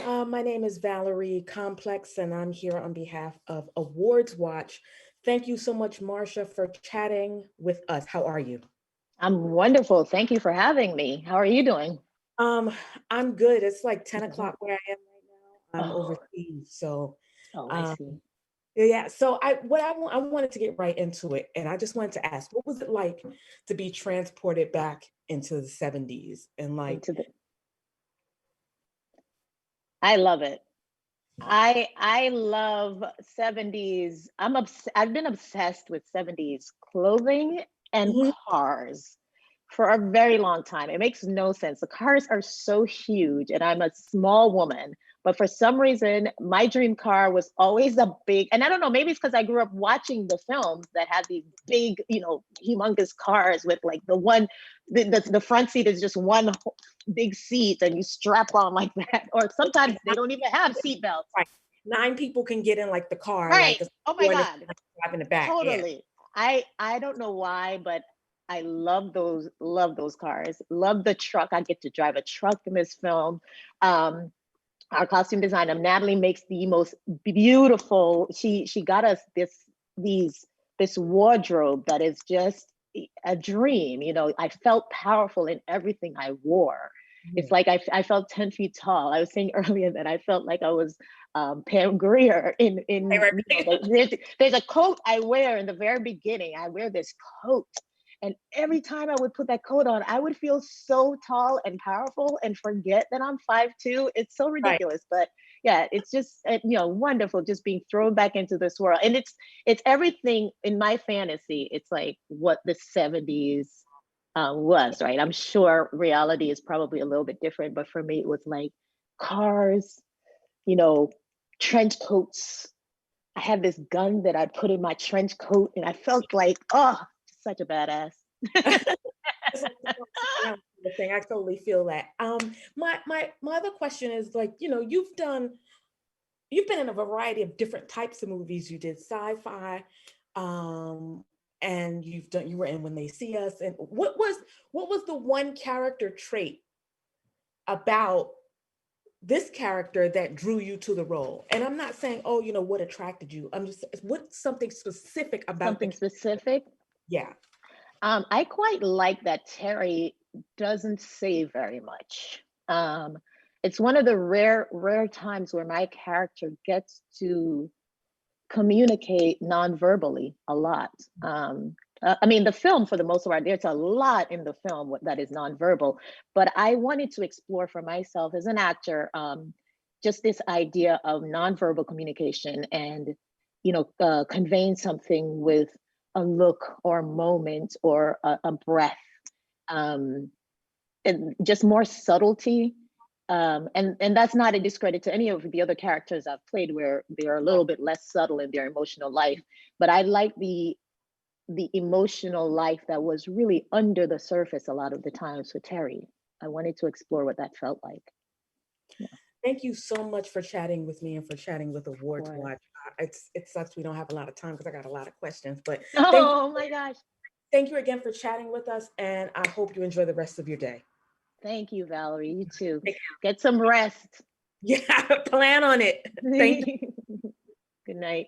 My name is Valerie Complex, and I'm here on behalf of Awards Watch. Thank you so much, Marsha, for chatting with us. How are you? I'm wonderful. Thank you for having me. How are you doing? Um, I'm good. It's like 10 Mhm. o'clock where I am right now. I'm Oh, overseas. So, oh, I um, see. yeah, so I wanted to get right into it. And I just wanted to ask, what was it like to be transported back into the 70s? And like, Into the, I love it. I love 70s. I've been obsessed with 70s clothing and mhm, cars for a very long time. It makes no sense. The cars are so huge and I'm a small woman, but for some reason my dream car was always a big, and I don't know, maybe it's because I grew up watching the films that had these big, humongous cars with like the front seat is just one big seat and you strap on like that. Or sometimes they don't even have seat belts. right. Nine people can get in like the car, Right. like a Oh my four in the God. front, five in the back. Yeah. Totally. I don't know why, but I love those cars. Love the truck. I get to drive a truck in this film. Um, our costume designer Natalie makes the most beautiful. She got us these this wardrobe that is just a dream. I felt powerful in everything I wore. It's Mhm. like I felt 10 feet tall. I was saying earlier that I felt like I was Pam Grier Right, in right, there's a coat I wear in the very beginning. I wear this coat, and every time I would put that coat on, I would feel so tall and powerful and forget that I'm 5'2". It's so right. ridiculous. But yeah, it's just wonderful just being thrown back into this world. And it's everything in my fantasy. It's like what the 70s was, right? I'm sure reality is probably a little bit different, but for me, it was like cars, you know, trench coats. I had this gun that I put in my trench coat, and I felt like, oh, such a badass. It's like the folks around the thing. I totally feel that. My other question is like, you've been in a variety of different types of movies. You did sci-fi, um, and you were in When They See Us. And what was the one character trait about this character that drew you to the role? And I'm not saying, oh, what attracted you. I'm just what's something specific about the Something specific. yeah. I quite like that Terry doesn't say very much. It's one of the rare times where my character gets to communicate non-verbally a lot. I mean, the film, for the most part, there's a lot in the film that is non-verbal, but I wanted to explore for myself as an actor, just this idea of non-verbal communication and, conveying something with a look or a moment or a breath, um, and just more subtlety. And that's not a discredit to any of the other characters I've played, where they're a little bit less subtle in their emotional life. But I like the emotional life that was really under the surface a lot of the times for Terry. I wanted to explore what that felt like. Yeah, of Thank you so much for chatting with me and for chatting with Awards course. Watch. It sucks we don't have a lot of time because I got a lot of questions, but thank you, Oh my gosh. thank you again for chatting with us, and I hope you enjoy the rest of your day. Thank you, Valerie. You too. Take Get some rest. Yeah, plan on it. Thank you. Good night.